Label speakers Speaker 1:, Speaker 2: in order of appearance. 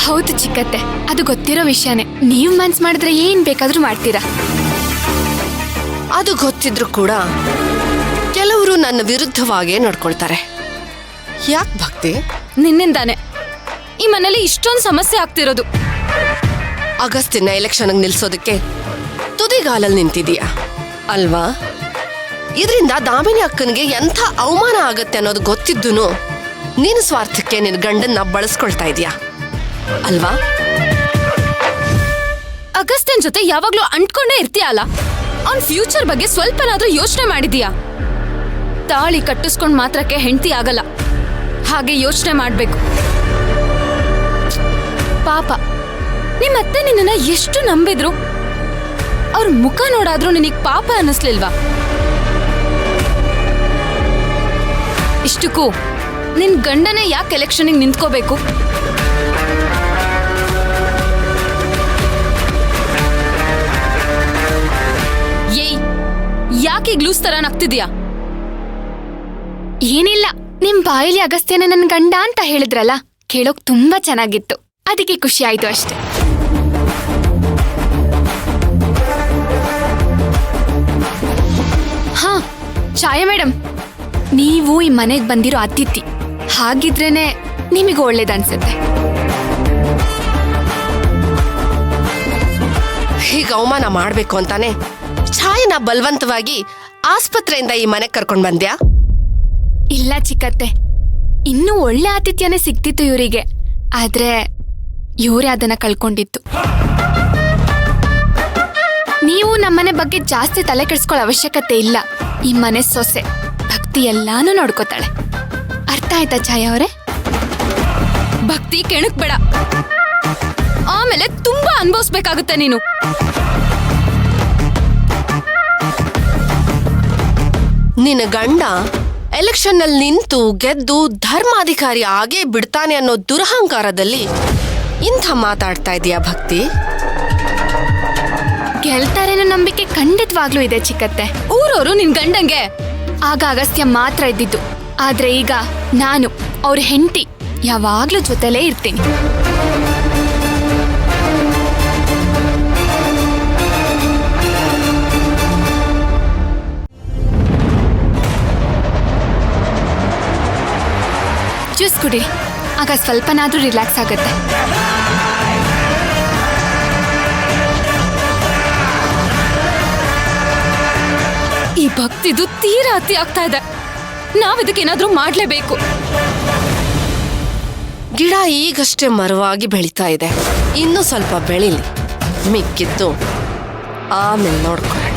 Speaker 1: ಹೌದು ಚಿಕ್ಕತ್ತೆ, ಅದು ಗೊತ್ತಿರೋ ವಿಷಯನೇ. ನೀವ್ ಮನ್ಸ್ ಮಾಡಿದ್ರೆ ಏನ್ ಬೇಕಾದ್ರೂ ಮಾಡ್ತೀರಾ.
Speaker 2: ಅದು ಗೊತ್ತಿದ್ರು ಕೂಡ ಕೆಲವರು ನನ್ನ ವಿರುದ್ಧವಾಗೇ ನಡ್ಕೊಳ್ತಾರೆ. ಯಾಕೆ ಭಕ್ತಿ?
Speaker 3: ನಿನ್ನಿಂದಾನೆ ಈ ಮನೇಲಿ ಇಷ್ಟೊಂದು ಸಮಸ್ಯೆ ಆಗ್ತಿರೋದು.
Speaker 2: ಅಗಸ್ತಿನ ಎಲೆಕ್ಷನ್ ನಿಲ್ಸೋದಕ್ಕೆ ತುದಿಗಾಲಲ್ಲಿ ನಿಂತಿದೀಯ ಅಲ್ವಾ? ಇದರಿಂದ ದಾಮಿನಿ ಅಕ್ಕನಿಗೆ ಎಂಥ ಅವಮಾನ ಆಗತ್ತೆ ಅನ್ನೋದು ಗೊತ್ತಿದ್ದೂನು ನೀನು ಸ್ವಾರ್ಥಕ್ಕೆ ನಿನ್ನ ಗಂಡನ್ನ ಬಳಸ್ಕೊಳ್ತಾ ಇದೀಯಾ ಅಲ್ವಾ?
Speaker 3: ಅಗಸ್ತಿನ್ ಜೊತೆ ಯಾವಾಗ್ಲೂ ಅಂಟ್ಕೊಂಡೇ ಇರ್ತೀಯ ಅಲ್ಲ? ಅವ್ನ್ ಫ್ಯೂಚರ್ ಬಗ್ಗೆ ಸ್ವಲ್ಪನಾದ್ರೂ ಯೋಚನೆ ಮಾಡಿದೀಯಾ? ತಾಳಿ ಕಟ್ಟಿಸ್ಕೊಂಡ್ ಮಾತ್ರಕ್ಕೆ ಹೆಂಡತಿ ಆಗಲ್ಲ, ಹಾಗೆ ಯೋಚನೆ ಮಾಡ್ಬೇಕು. ಪಾಪ ನಿಮ್ಮತ್ತೆ ನಿನ್ನ ಎಷ್ಟು ನಂಬಿದ್ರು, ಅವ್ರ ಮುಖ ನೋಡಾದ್ರೂ ನಿನಗ್ ಪಾಪ ಅನ್ನಿಸ್ಲಿಲ್ವಾ? ಇಷ್ಟಕ್ಕೂ ನಿನ್ ಗಂಡನೇ ಯಾಕೆ ಎಲೆಕ್ಷನ್ಗೆ ನಿಂತ್ಕೋಬೇಕು? ಏಯ್, ಯಾಕೆ ಗ್ಲೂಸ್ ತರ ನಗ್ತಿದ್ಯಾ?
Speaker 1: ಏನಿಲ್ಲ, ನಿಮ್ ಬಾಯಲ್ಲಿ ಅಗಸ್ತ್ಯನ ನನ್ ಗಂಡ ಅಂತ ಹೇಳಿದ್ರಲ್ಲ, ಕೇಳೋಕ್ ತುಂಬಾ ಚೆನ್ನಾಗಿತ್ತು, ಅದಕ್ಕೆ ಖುಷಿ ಆಯ್ತು ಅಷ್ಟೆ. ಹಾ ಛಾಯಾ ಮೇಡಮ್, ನೀವು ಈ ಮನೆಗ್ ಬಂದಿರೋ ಅತಿಥಿ, ಹಾಗಿದ್ರೇನೆ ನಿಮಗೆ ಒಳ್ಳೇದನ್ಸುತ್ತೆ.
Speaker 2: ಹೀಗೆ ಅವಮಾನ ಮಾಡ್ಬೇಕು ಅಂತಾನೆ ಛಾಯನ ಬಲವಂತವಾಗಿ ಆಸ್ಪತ್ರೆಯಿಂದ ಈ ಮನೆಗೆ ಕರ್ಕೊಂಡ್ ಬಂದ್ಯಾ?
Speaker 1: ಇಲ್ಲ ಚಿಕ್ಕತ್ತೆ, ಇನ್ನೂ ಒಳ್ಳೆ ಆತಿಥ್ಯನೇ ಸಿಕ್ತಿತ್ತು ಇವರಿಗೆ, ಆದ್ರೆ ಇವರೇ ಅದನ್ನ ಕಳ್ಕೊಂಡಿತ್ತು. ನೀವು ನಮ್ಮನೆ ಬಗ್ಗೆ ಜಾಸ್ತಿ ತಲೆ ಕೆಡಿಸ್ಕೊಳ್ಳೋ ಅವಶ್ಯಕತೆ ಇಲ್ಲ. ಈ ಮನೆ ಸೊಸೆ ಭಕ್ತಿ ಎಲ್ಲಾನು ನೋಡ್ಕೋತಾಳೆ. ಅರ್ಥ ಆಯ್ತಾ ಛಾಯಾ ಅವರೇ?
Speaker 3: ಭಕ್ತಿ ಕೆಣಕ್ ಬೇಡ, ಆಮೇಲೆ ತುಂಬಾ ಅನುಭವಿಸ್ಬೇಕಾಗುತ್ತೆ ನೀನು.
Speaker 2: ನಿನ್ನ ಗಂಡ ಎಲೆಕ್ಷನ್ ನಲ್ಲಿ ನಿಂತು ಗೆದ್ದು ಧರ್ಮಾಧಿಕಾರಿ ಆಗೇ ಬಿಡ್ತಾನೆ ಅನ್ನೋ ದುರಹಂಕಾರದಲ್ಲಿ ಇಂಥ ಮಾತಾಡ್ತಾ ಇದೀಯಾ ಭಕ್ತಿ?
Speaker 1: ಗೆಲ್ತಾರೇನೋ ನಂಬಿಕೆ ಖಂಡಿತವಾಗ್ಲೂ ಇದೆ ಚಿಕ್ಕತ್ತೆ.
Speaker 3: ಊರವರು ನಿನ್ ಗಂಡಂಗೆ
Speaker 1: ಆಗ ಅಗಸ್ತ್ಯ ಮಾತ್ರ ಇದ್ದಿದ್ದು, ಆದ್ರೆ ಈಗ ನಾನು ಅವ್ರ ಹೆಂಡತಿ, ಯಾವಾಗ್ಲೂ ಜೊತೆಲೇ ಇರ್ತೀನಿ. ಜ್ಯೂಸ್ ಕುಡಿ, ಆಗ ಸ್ವಲ್ಪನಾದ್ರೂ ರಿಲ್ಯಾಕ್ಸ್ ಆಗತ್ತೆ.
Speaker 3: ಈ ಭಕ್ತಿದು ತೀರಾ ಅತಿ ಆಗ್ತಾ ಇದೆ. ನಾವಿದಕ್ಕೇನಾದ್ರೂ ಮಾಡ್ಲೇಬೇಕು.
Speaker 2: ಗಿಡ ಈಗಷ್ಟೇ ಮರವಾಗಿ ಬೆಳೀತಾ ಇದೆ, ಇನ್ನೂ ಸ್ವಲ್ಪ ಬೆಳೀಲಿ, ಮಿಕ್ಕಿದ್ದು ಆಮೇಲೆ ನೋಡ್ಕೊಳ್ಳೋಣ.